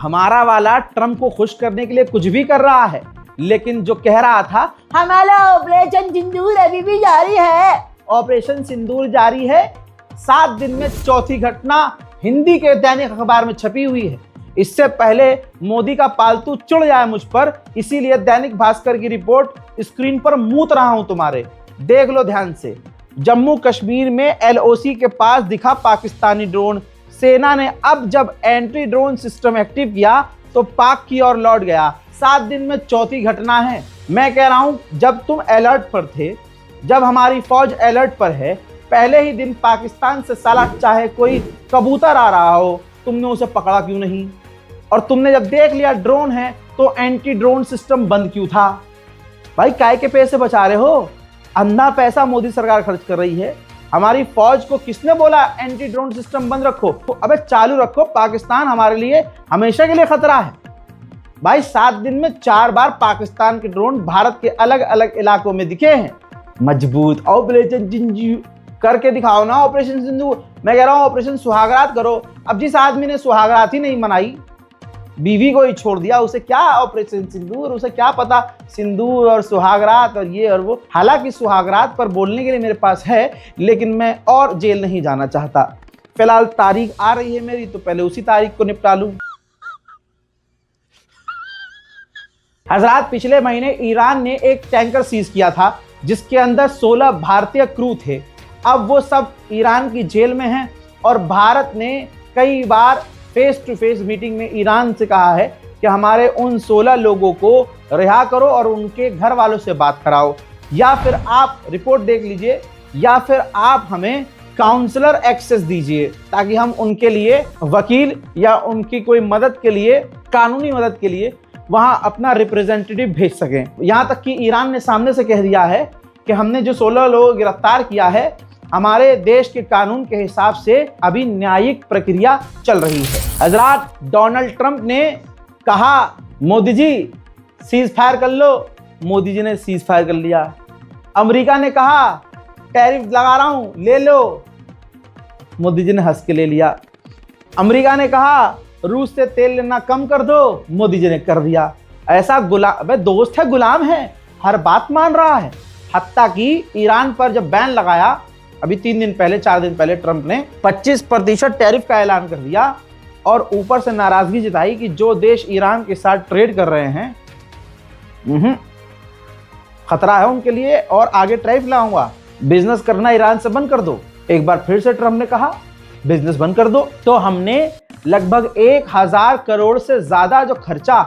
हमारा वाला ट्रम्प को खुश करने के लिए कुछ भी कर रहा है, लेकिन जो कह रहा था हमारा ऑपरेशन सिंदूर अभी भी जारी है, ऑपरेशन सिंदूर जारी है, 7 दिन में चौथी घटना हिंदी के दैनिक अखबार में छपी हुई है। इससे पहले मोदी का पालतू चुड़ जाए मुझ पर, इसीलिए दैनिक भास्कर की रिपोर्ट स्क्रीन पर मूत रहा हूं तुम्हारे, देख लो ध्यान से। जम्मू कश्मीर में एलओसी के पास दिखा पाकिस्तानी ड्रोन, सेना ने अब जब एंटी ड्रोन सिस्टम एक्टिव किया तो पाक की ओर लौट गया। 7 दिन में चौथी घटना है। मैं कह रहा हूं जब तुम अलर्ट पर थे, जब हमारी फौज अलर्ट पर है, पहले ही दिन पाकिस्तान से साला चाहे कोई कबूतर आ रहा हो, तुमने उसे पकड़ा क्यों नहीं? और तुमने जब देख लिया ड्रोन है तो एंटी ड्रोन सिस्टम बंद क्यों था? भाई काय के पैसे बचा रहे हो? अंधा पैसा मोदी सरकार खर्च कर रही है। हमारी फौज को किसने बोला एंटी ड्रोन सिस्टम बंद रखो? तो अबे चालू रखो, पाकिस्तान हमारे लिए हमेशा के लिए खतरा है। भाई 7 दिन में 4 बार पाकिस्तान के ड्रोन भारत के अलग अलग इलाकों में दिखे हैं। मजबूत ऑपरेशन सिंदूर करके दिखाओ ना, ऑपरेशन सिंदूर। मैं कह रहा हूं ऑपरेशन सुहागरात करो। अब जिस आदमी ने सुहागरात ही नहीं मनाई, बीवी को ही छोड़ दिया, उसे क्या ऑपरेशन सिंदूर, उसे क्या पता सिंदूर और सुहागरात और ये और वो। हालांकि सुहागरात पर बोलने के लिए मेरे पास है, लेकिन मैं और जेल नहीं जाना चाहता। फिलहाल तारीख आ रही है मेरी, तो पहले उसी तारीख को निपटा लूं। हजरात, पिछले महीने ईरान ने एक टैंकर सीज किया था जिसके अंदर 16 भारतीय क्रू थे। अब वो सब ईरान की जेल में हैं और भारत ने कई बार फेस टू फेस मीटिंग में ईरान से कहा है कि हमारे उन 16 लोगों को रिहा करो और उनके घर वालों से बात कराओ, या फिर आप रिपोर्ट देख लीजिए, या फिर आप हमें काउंसलर एक्सेस दीजिए ताकि हम उनके लिए वकील या उनकी कोई मदद के लिए, कानूनी मदद के लिए वहां अपना रिप्रेजेंटेटिव भेज सकें। यहां तक कि ईरान ने सामने से कह दिया है कि हमने जो 16 लोगों को गिरफ्तार किया है, हमारे देश के कानून के हिसाब से अभी न्यायिक प्रक्रिया चल रही है। हजरात, डोनाल्ड ट्रंप ने कहा मोदी जी सीज फायर कर लो, मोदी जी ने सीज फायर कर लिया। अमेरिका ने कहा टैरिफ लगा रहा हूं, ले लो, मोदी जी ने हंस के ले लिया। अमेरिका ने कहा रूस से तेल लेना कम कर दो, मोदी जी ने कर दिया। ऐसा गुलाम, दोस्त है गुलाम है, हर बात मान रहा है। हत्ता कि ईरान पर जब बैन लगाया अभी 3 दिन पहले, 4 दिन पहले, ट्रंप ने 25% टैरिफ का ऐलान कर दिया और ऊपर से नाराजगी जताई कि जो देश ईरान के साथ ट्रेड कर रहे हैं खतरा है उनके लिए और आगे टैरिफ लाऊंगा, बिजनेस करना ईरान से बंद कर दो। एक बार फिर से ट्रंप ने कहा बिजनेस बंद कर दो। तो हमने लगभग 1000 करोड़ से ज्यादा जो खर्चा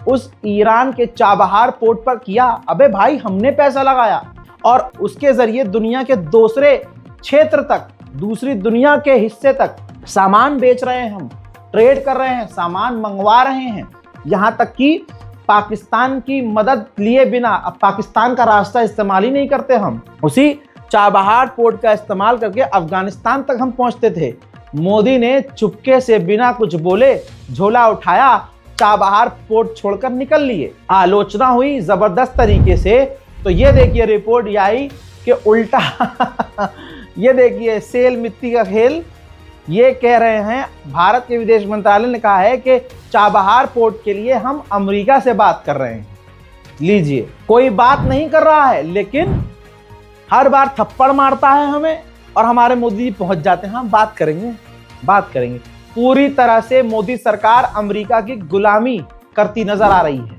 उस ईरान के चाबहार पोर्ट पर किया, अबे भाई हमने पैसा लगाया और उसके जरिए दुनिया के दूसरे क्षेत्र तक, दूसरी दुनिया के हिस्से तक सामान बेच रहे हैं, हम ट्रेड कर रहे हैं, सामान मंगवा रहे हैं। यहां तक कि पाकिस्तान की मदद लिए बिना, अब पाकिस्तान का रास्ता इस्तेमाल ही नहीं करते हम, उसी चाबहार पोर्ट का इस्तेमाल करके अफगानिस्तान तक हम पहुंचते थे। मोदी ने चुपके से बिना कुछ बोले झोला उठाया, चाबहार पोर्ट छोड़कर निकल लिए। आलोचना हुई जबरदस्त तरीके से। तो ये देखिए रिपोर्ट ये आई कि उल्टा ये देखिए सेल मिट्टी का खेल। ये कह रहे हैं, भारत के विदेश मंत्रालय ने कहा है कि चाबहार पोर्ट के लिए हम अमेरिका से बात कर रहे हैं। लीजिए, कोई बात नहीं कर रहा है लेकिन हर बार थप्पड़ मारता है हमें और हमारे मोदी जी पहुंच जाते हैं, हम बात करेंगे। पूरी तरह से मोदी सरकार अमेरिका की गुलामी करती नजर आ रही है।